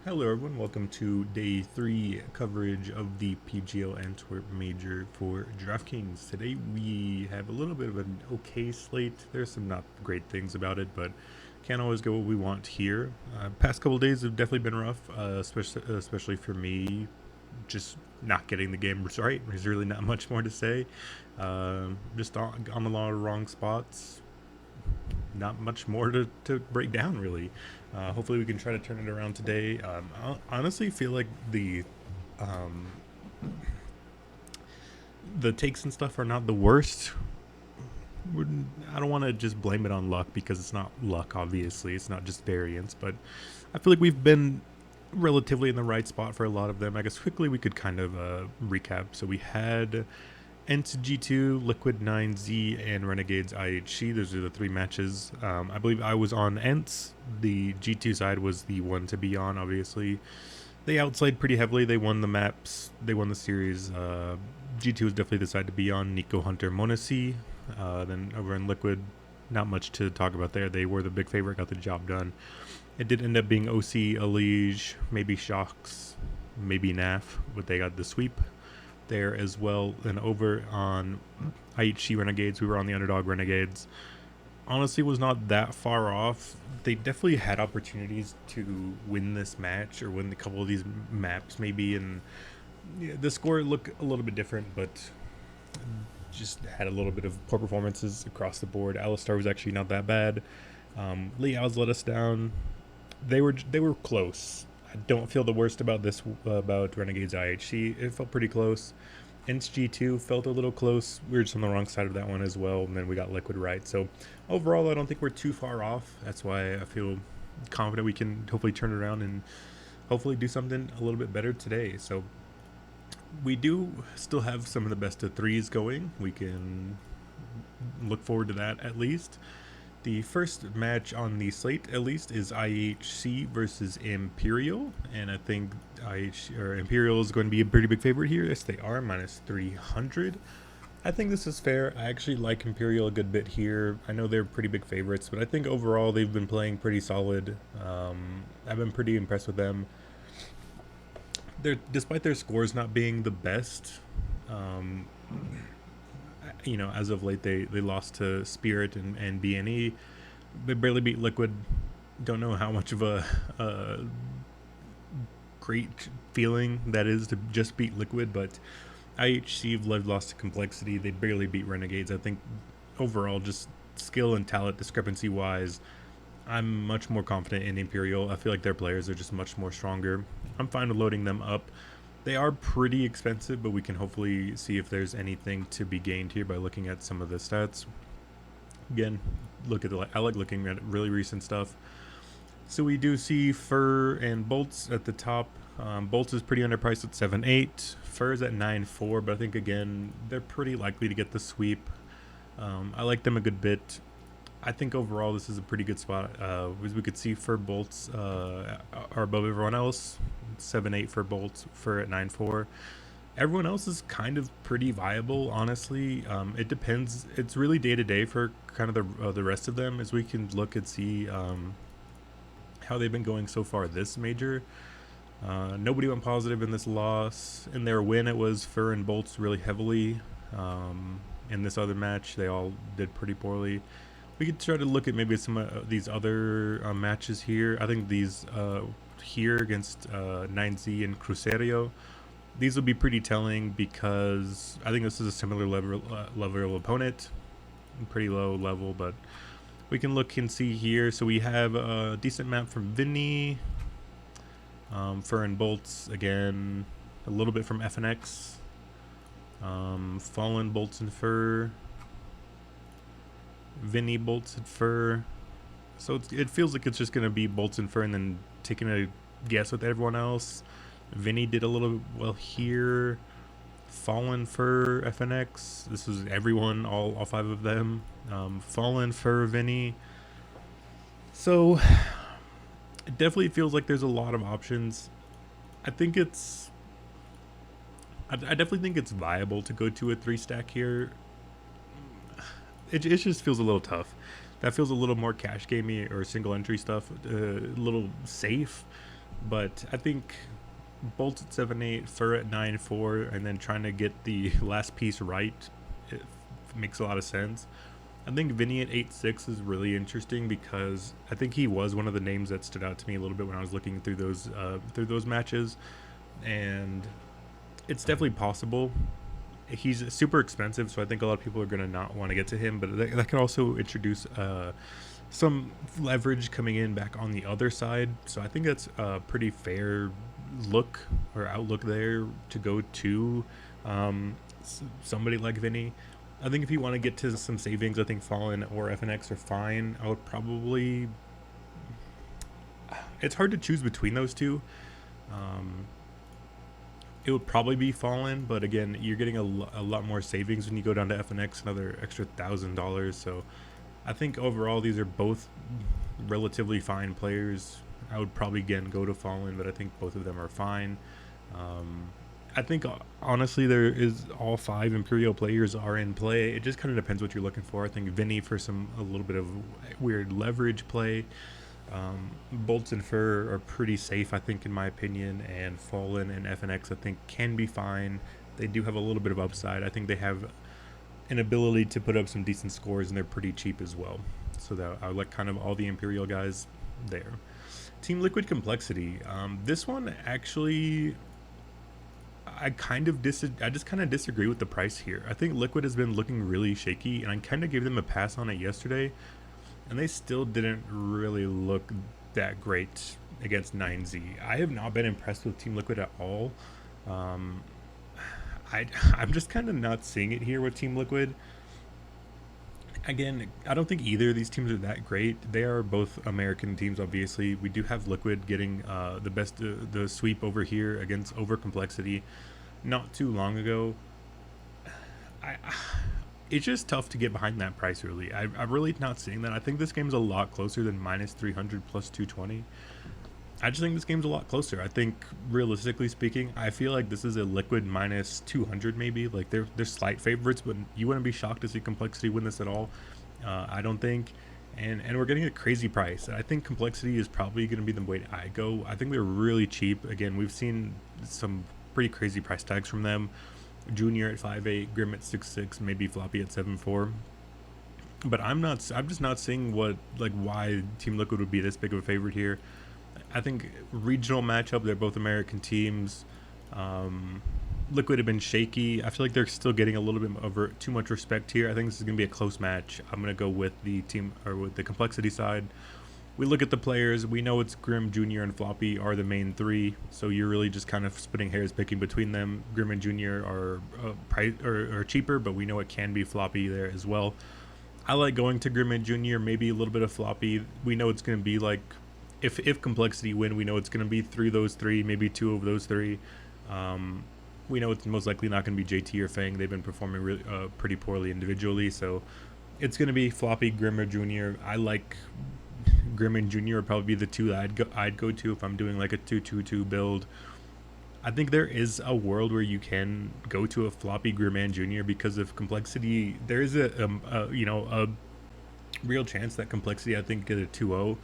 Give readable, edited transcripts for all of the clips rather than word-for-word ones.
Hello everyone, welcome to day 3 coverage of the PGL Antwerp Major for DraftKings. Today we have a little bit of an okay slate. There's some not great things about it, but can't always get what we want here. Past couple days have definitely been rough, especially for me. Just not getting the game right. There's really not much more to say. Just on a lot of wrong spots, not much more to break down really. Hopefully we can try to turn it around today. I honestly feel like um, the takes and stuff are not the worst. I don't want to just blame it on luck because it's not luck. Obviously, it's not just variance, but I feel like we've been relatively in the right spot for a lot of them. I guess quickly we could kind of recap. So we had Ent G2, Liquid 9Z, and Renegades IHC. Those are the three matches. I believe I was on Ents. The G2 side was the one to be on, obviously. They outslayed pretty heavily. They won the maps. They won the series. G2 was definitely the side to be on. Nico, Hunter, Monesi. Then over in Liquid, not much to talk about there. They were the big favorite, got the job done. It did end up being OC, Alige, maybe Shocks, maybe NAF, but they got the sweep there as well. And over on IHC Renegades, we were on the underdog Renegades. Honestly, was not that far off. They definitely had opportunities to win this match or win a couple of these maps, maybe. And yeah, the score looked a little bit different, but just had a little bit of poor performances across the board. Alistar was actually not that bad. Liao's let us down. They were close. I don't feel the worst about this about Renegades IHC. It felt pretty close. Ents G2 felt a little close. We were just on the wrong side of that one as well, and then we got Liquid right. So overall, I don't think we're too far off. That's why I feel confident we can hopefully turn it around and hopefully do something a little bit better today. So we do still have some of the best of threes going. We can look forward to that at least. The first match on the slate, at least, is IHC versus Imperial, and I think Imperial is going to be a pretty big favorite here. Yes, they are -300. I think this is fair. I actually like Imperial a good bit here. I know they're pretty big favorites, but I think overall they've been playing pretty solid. I've been pretty impressed with them. Despite their scores not being the best, um, as of late they lost to Spirit and BNE. They barely beat Liquid. Don't know how much of a great feeling that is to just beat Liquid, but IHC have lost to Complexity. They barely beat Renegades. I think overall, just skill and talent discrepancy wise, I'm much more confident in Imperial. I feel like their players are just much more stronger. I'm fine with loading them up. They are pretty expensive, but we can hopefully see if there's anything to be gained here by looking at some of the stats. Again, I like looking at really recent stuff. So we do see Fur and Bolts at the top. Bolts is pretty underpriced at 7.8. Fur is at 9.4, but I think again they're pretty likely to get the sweep. I like them a good bit. I think overall this is a pretty good spot. As we could see, Fur Bolts are above everyone else. 7.8 for Bolts, Fur at 9.4. Everyone else is kind of pretty viable, honestly. It depends. It's really day to day for kind of the rest of them, as we can look and see how they've been going so far this major. Nobody went positive in this loss. In their win, it was Fur and Bolts really heavily. In this other match, they all did pretty poorly. We could try to look at maybe some of these other matches here. I think these here against 9Z and Crucerio, these will be pretty telling because I think this is a similar level opponent, pretty low level, but we can look and see here. So we have a decent map from Vinny, Fur and Bolts again, a little bit from FNX, Fallen, Bolts and Fur, Vinny, Bolts and Fur. So it feels like it's just going to be Bolts and Fur and then taking a guess with everyone else. Vinny did a little well here. Fallen, Fur, FNX. This was everyone, all five of them. Fallen, Fur, Vinny. So it definitely feels like there's a lot of options. I definitely think it's viable to go to a 3-stack here. It just feels a little tough. That feels a little more cash gamey or single entry stuff, a little safe. But I think Bolt at 7-8, Fur at 9-4, and then trying to get the last piece right, it makes a lot of sense. I think Vinny at 8-6 is really interesting because I think he was one of the names that stood out to me a little bit when I was looking through those matches, and it's definitely possible. He's super expensive, so I think a lot of people are going to not want to get to him, but that can also introduce some leverage coming in back on the other side. So I think that's a pretty fair look or outlook there to go to somebody like Vinny. I think if you want to get to some savings, I think Fallen or FNX are fine. I would probably. It's hard to choose between those two. Um, it would probably be Fallen, but again, you're getting a lot more savings when you go down to FNX, another extra $1,000. So I think overall these are both relatively fine players. I would probably again go to Fallen, but I think both of them are fine. Um, I think honestly there is all 5 Imperial players are in play. It just kind of depends what you're looking for. I think Vinny for a little bit of weird leverage play. Bolts and Fur are pretty safe, I think, in my opinion, and Fallen and FNX I think can be fine. They do have a little bit of upside. I think they have an ability to put up some decent scores, and they're pretty cheap as well. So that I like kind of all the Imperial guys there. Team Liquid Complexity. This one actually, I just kind of disagree with the price here. I think Liquid has been looking really shaky, and I kind of gave them a pass on it yesterday, and they still didn't really look that great against 9Z. I have not been impressed with Team Liquid at all. Um, I'm just kind of not seeing it here with Team Liquid. Again, I don't think either of these teams are that great. They are both American teams, obviously. We do have Liquid getting the sweep over here against Over Complexity not too long ago. I it's just tough to get behind that price, really. I'm really not seeing that. I think this game's a lot closer than minus 300 plus 220. I just think this game's a lot closer. I think, realistically speaking, I feel like this is a Liquid minus 200 maybe. Like, they're slight favorites, but you wouldn't be shocked to see Complexity win this at all. I don't think. And we're getting a crazy price. I think Complexity is probably going to be the way I go. I think they're really cheap. Again, we've seen some pretty crazy price tags from them. Junior at 5.8, Grim at 6.6, maybe Floppy at 7.4. But I'm just not seeing why Team Liquid would be this big of a favorite here. I think regional matchup, they're both American teams. Liquid have been shaky. I feel like they're still getting a little bit of too much respect here. I think this is going to be a close match. I'm going to go with the team, or with the Complexity side. We look at the players. We know it's Grim, Junior, and Floppy are the main 3. So you're really just kind of splitting hairs, picking between them. Grim and Junior are cheaper, but we know it can be Floppy there as well. I like going to Grim and Junior, maybe a little bit of Floppy. We know it's going to be like, if Complexity win, we know it's going to be 3 of those 3, maybe 2 of those 3. We know it's most likely not going to be JT or Fang. They've been performing really, pretty poorly individually, so it's going to be Floppy, Grim, or Junior. I like Grim and Junior would probably be the 2 that I'd go to if I'm doing like a 2-2-2 build. I think there is a world where you can go to a Floppy, Grim, and Junior because of Complexity. There is a real chance that Complexity, I think, get a 2-0.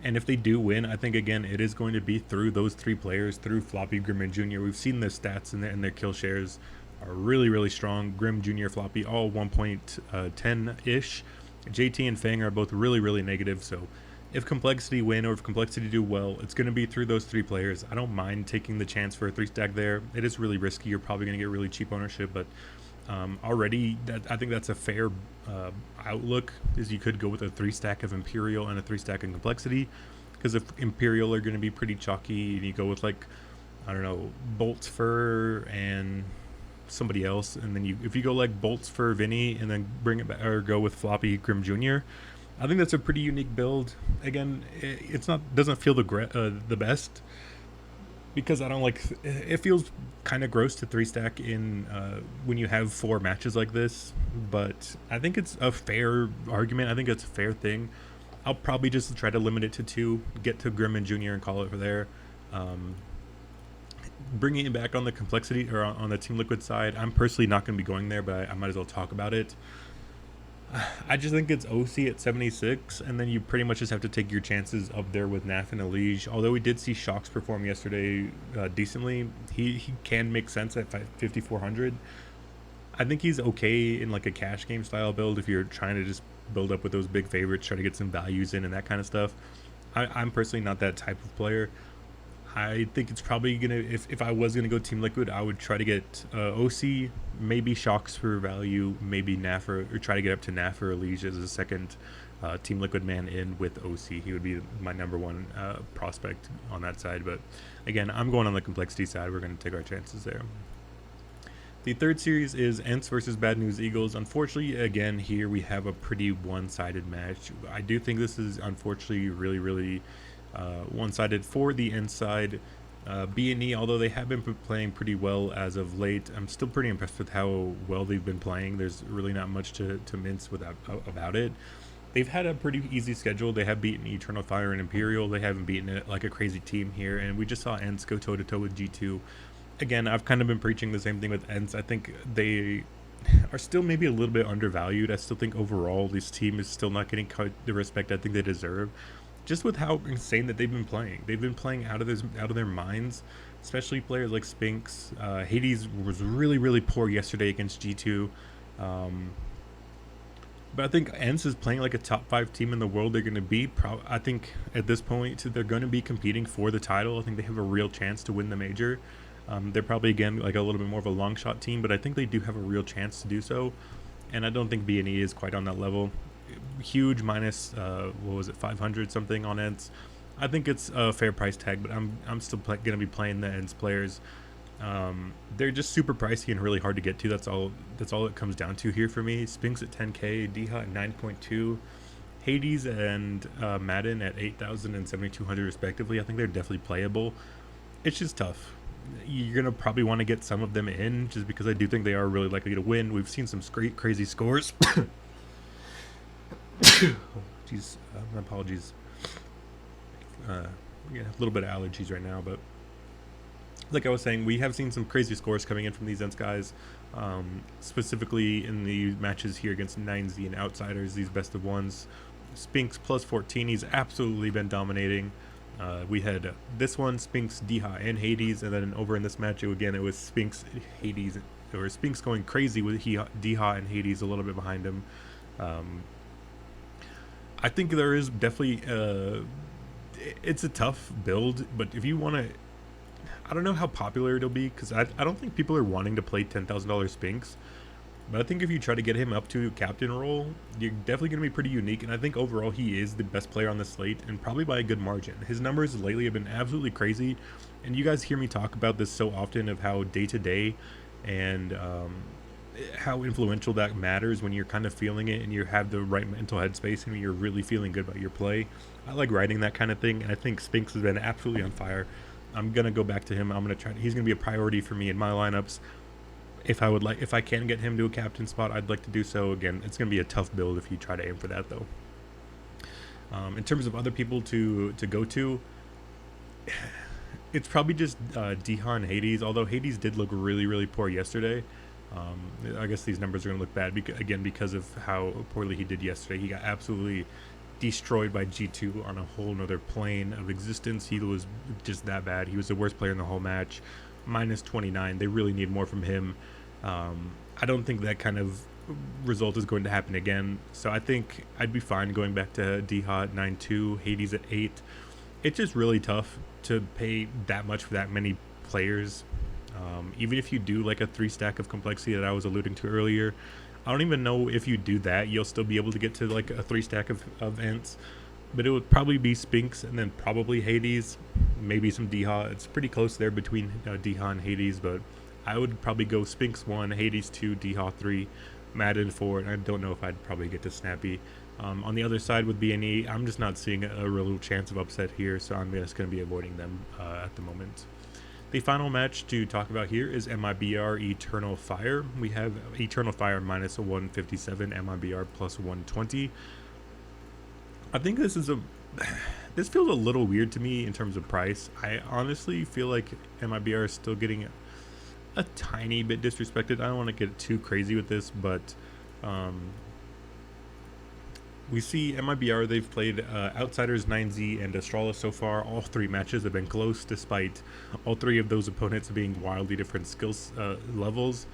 And if they do win, I think, again, it is going to be through those 3 players, through Floppy, Grim, and Junior. We've seen the stats and their kill shares are really, really strong. Grim, Junior, Floppy, all 1.10-ish. JT and Fang are both really, really negative. So if Complexity win or if Complexity do well, it's going to be through those 3 players. I don't mind taking the chance for a 3-stack there. It is really risky. You're probably going to get really cheap ownership, but already I think that's a fair outlook, is you could go with a 3-stack of Imperial and a 3-stack of Complexity, because if Imperial are going to be pretty chalky and you go with, like, I don't know, Bolts Fur and somebody else, and then if you go like Bolts Fur Vinny and then bring it back, or go with Floppy Grim Jr., I think that's a pretty unique build. Again, it's not, doesn't feel the best, because I don't like, it feels kind of gross to 3-stack in when you have 4 matches like this, but I think it's a fair argument. I think it's a fair thing. I'll probably just try to limit it to 2, get to Grim and Junior and call it for there. Bringing it back on the Complexity, or on the Team Liquid side, I'm personally not going to be going there, but I might as well talk about it. I just think it's OC at 76, and then you pretty much just have to take your chances up there with Naf and Elige. Although we did see Shocks perform yesterday decently, he can make sense at 5,400. I think he's okay in like a cash game style build if you're trying to just build up with those big favorites, try to get some values in and that kind of stuff. I'm personally not that type of player. I think it's probably gonna, if I was gonna go Team Liquid, I would try to get OC, maybe Shocks for value, maybe Naf, or try to get up to Naf or Elige as a second Team Liquid man in with OC. He would be my number one prospect on that side. But again, I'm going on the complexity side. We're going to take our chances there. The third series is Ents versus Bad News Eagles. Unfortunately, again, here we have a pretty one-sided match. I do think this is, unfortunately, really one-sided for the Ents side. B&E, although they have been playing pretty well as of late, I'm still pretty impressed with how well they've been playing. There's really not much to mince about it. They've had a pretty easy schedule. They have beaten Eternal Fire and Imperial. They haven't beaten it like a crazy team here, and we just saw Ents go toe-to-toe with G2. Again, I've kind of been preaching the same thing with Ents. I think they are still maybe a little bit undervalued. I still think overall this team is still not getting the respect I think they deserve, just with how insane that they've been playing. They've been playing out of their minds, especially players like Spinks. Hades was really poor yesterday against G2. But I think Ents is playing like a top 5 team in the world. They're going to be, I think at this point, they're going to be competing for the title. I think they have a real chance to win the major. They're probably, again, like a little bit more of a long shot team, but I think they do have a real chance to do so. And I don't think B&E is quite on that level. Huge minus, 500 something on Ents. I think it's a fair price tag, but I'm still going to be playing the Ents players. They're just super pricey and really hard to get to. That's all it comes down to here for me. Spinks at 10k, Diha at 9.2, Hades and Madden at 8,000 and 7,200 respectively. I think they're definitely playable. It's just tough. You're gonna probably want to get some of them in, just because I do think they are really likely to win. We've seen some great crazy scores. Jeez, my apologies. A little bit of allergies right now, but like I was saying, we have seen some crazy scores coming in from these Ents guys, specifically in the matches here against 9Z and Outsiders, these best of ones. Spinks plus 14, he's absolutely been dominating. We had this one, Spinks, Diha, and Hades, and then over in this match, again, it was Spinks, Hades, or Spinks going crazy with Diha and Hades a little bit behind him. I think there is definitely, it's a tough build, but if you want to, I don't know how popular it'll be, because I don't think people are wanting to play $10,000 Spinks. But I think if you try to get him up to captain role, you're definitely going to be pretty unique. And I think overall he is the best player on the slate, and probably by a good margin. His numbers lately have been absolutely crazy. And you guys hear me talk about this so often, of how day-to-day and how influential that matters when you're kind of feeling it and you have the right mental headspace and you're really feeling good about your play. I like writing that kind of thing, and I think Spinks has been absolutely on fire. I'm going to go back to him. He's going to be a priority for me in my lineups. If I can get him to a captain spot, I'd like to do so. Again, it's going to be a tough build if you try to aim for that, though. In terms of other people to go to, it's probably just Diha and Hades, although Hades did look really poor yesterday. I guess these numbers are going to look bad, because of how poorly he did yesterday. He got absolutely destroyed by G2 on a whole nother plane of existence. He was just that bad. He was the worst player in the whole match. Minus 29. They really need more from him. I don't think that kind of result is going to happen again. So I think I'd be fine going back to Diha at 9.2, Hades at 8. It's just really tough to pay that much for that many players. Even if you do like a 3-stack of complexity that I was alluding to earlier, I don't even know if you do that, you'll still be able to get to like a 3-stack of Ents. But it would probably be Spinks and then probably Hades, maybe some Diha. It's pretty close there between Diha and Hades, but I would probably go Spinks 1, Hades 2, Diha 3, Madden 4, and I don't know if I'd probably get to Snappy. On the other side with B&E, I'm just not seeing a real chance of upset here, so I'm just going to be avoiding them at the moment. The final match to talk about here is MIBR Eternal Fire. We have Eternal Fire minus 157, MIBR plus 120. I think this feels a little weird to me in terms of price. I honestly feel like MIBR is still getting a tiny bit disrespected. I don't want to get too crazy with this, but We see MIBR, they've played Outsiders, 9Z, and Astralis so far. All three matches have been close, despite all three of those opponents being wildly different skills levels.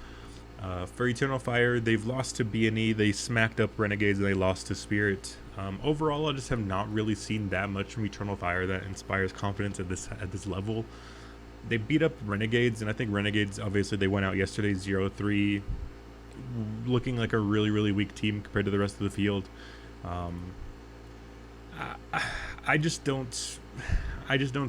For Eternal Fire, they've lost to BNE, they smacked up Renegades, and they lost to Spirit. Overall, I just have not really seen that much from Eternal Fire that inspires confidence at this level. They beat up Renegades, and I think Renegades, obviously, they went out yesterday 0-3, looking like a really, really weak team compared to the rest of the field. I just don't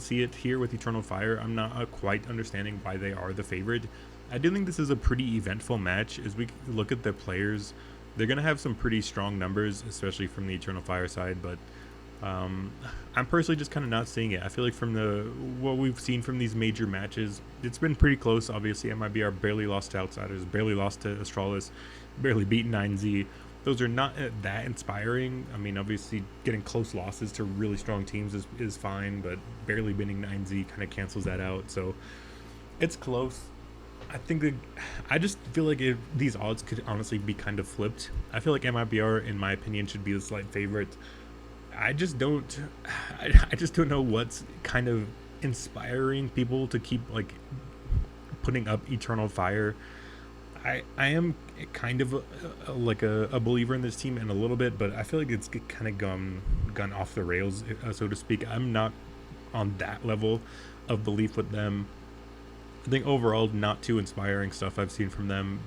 see it here with Eternal Fire. I'm not quite understanding why they are the favorite. I do think this is a pretty eventful match. As we look at the players, they're gonna have some pretty strong numbers, especially from the Eternal Fire side. But I'm personally just kind of not seeing it. I feel like from what we've seen from these major matches, it's been pretty close. Obviously, MIBR barely lost to Outsiders, barely lost to Astralis, barely beat 9Z. Those are not that inspiring. I mean, obviously, getting close losses to really strong teams is fine, but barely beating 9Z kind of cancels that out. So it's close. I just feel like these odds could honestly be kind of flipped. I feel like MIBR, in my opinion, should be the slight favorite. I just don't know what's kind of inspiring people to keep like putting up Eternal Fire. I am kind of a believer in this team in a little bit, but I feel like it's kind of gone off the rails, so to speak. I'm not on that level of belief with them. I think overall, not too inspiring stuff I've seen from them.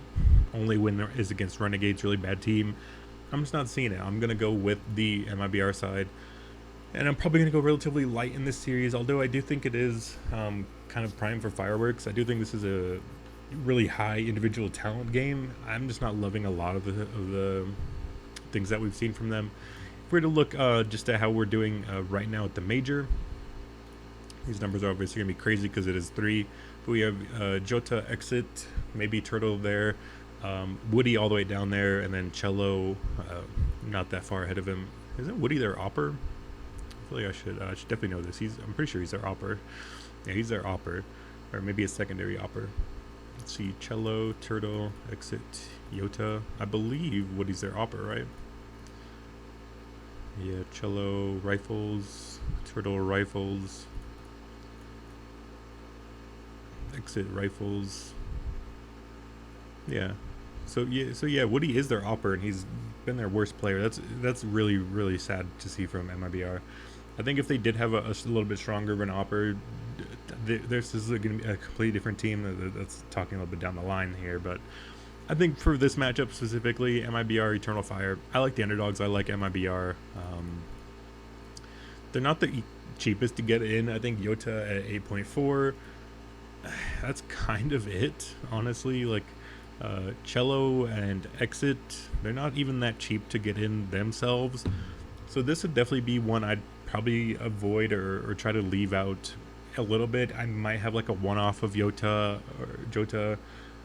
Only win is against Renegades, really bad team. I'm just not seeing it. I'm going to go with the MIBR side. And I'm probably going to go relatively light in this series, although I do think it is kind of prime for fireworks. I do think this is a really high individual talent game. I'm just not loving a lot of the things that we've seen from them. If we're to look just at how we're doing right now at the major, these numbers are obviously going to be crazy because it is 3. But we have Jota, Exit, maybe Turtle there, Woody all the way down there, and then Cello not that far ahead of him. Isn't Woody their opper? I feel like I should definitely know this. I'm pretty sure he's their opper. Yeah, he's their opper, or maybe a secondary opper. Let's see, Cello, Turtle, Exit, Jota. I believe Woody's their opper, right? Yeah, Cello, Rifles, Turtle, Rifles, Exit, Rifles. Yeah. So yeah, Woody is their opper, and he's been their worst player. That's really, really sad to see from MIBR. I think if they did have a little bit stronger of an opper, this is going to be a completely different team. That's talking a little bit down the line here, but I think for this matchup specifically, MIBR, Eternal Fire, I like the underdogs. I like MIBR. They're not the cheapest to get in. I think Jota at 8.4. That's kind of it, honestly. Like Cello and Exit, they're not even that cheap to get in themselves. So this would definitely be one I'd probably avoid or try to leave out a little bit. I might have like a one-off of Jota,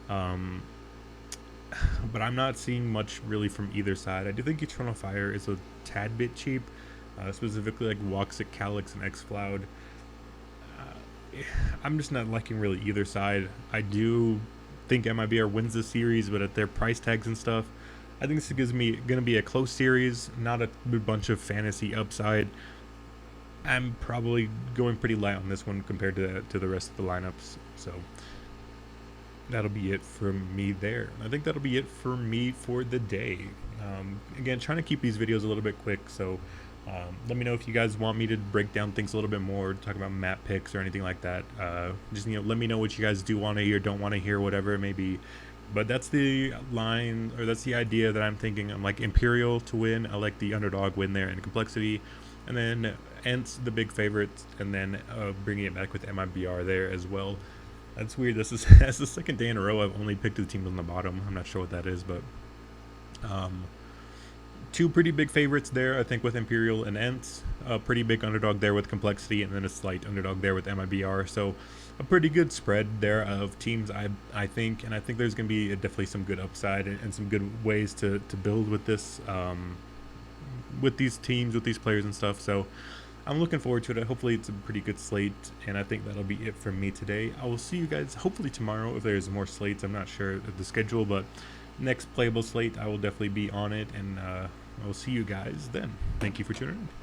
but I'm not seeing much really from either side. I do think Eternal Fire is a tad bit cheap, specifically like Woxic, Calyx, and Xcloud. I'm just not liking really either side. I do think MIBR wins this series, but at their price tags and stuff, I think this is going to be a close series, not a bunch of fantasy upside. I'm probably going pretty light on this one compared to the rest of the lineups. So that'll be it from me there. I think that'll be it for me for the day. Again, trying to keep these videos a little bit quick, so let me know if you guys want me to break down things a little bit more, talk about map picks or anything like that. Just let me know what you guys do want to hear, don't want to hear, whatever it may be. But that's the line, or that's the idea that I'm thinking. I'm like Imperial to win. I like the underdog win there in complexity, and then Ents the big favorite, and then bringing it back with MIBR there as well. That's weird. That's the second day in a row I've only picked the teams on the bottom. I'm not sure what that is, but two pretty big favorites there, I think, with Imperial and Ents. A pretty big underdog there with complexity, and then a slight underdog there with MIBR. So a pretty good spread there of teams, I think, and I think there's going to be definitely some good upside and some good ways to build with this, with these teams, with these players and stuff. So I'm looking forward to it. Hopefully it's a pretty good slate, and I think that'll be it from me today. I will see you guys hopefully tomorrow if there's more slates. I'm not sure of the schedule, but next playable slate I will definitely be on it, and I will see you guys then. Thank you for tuning in.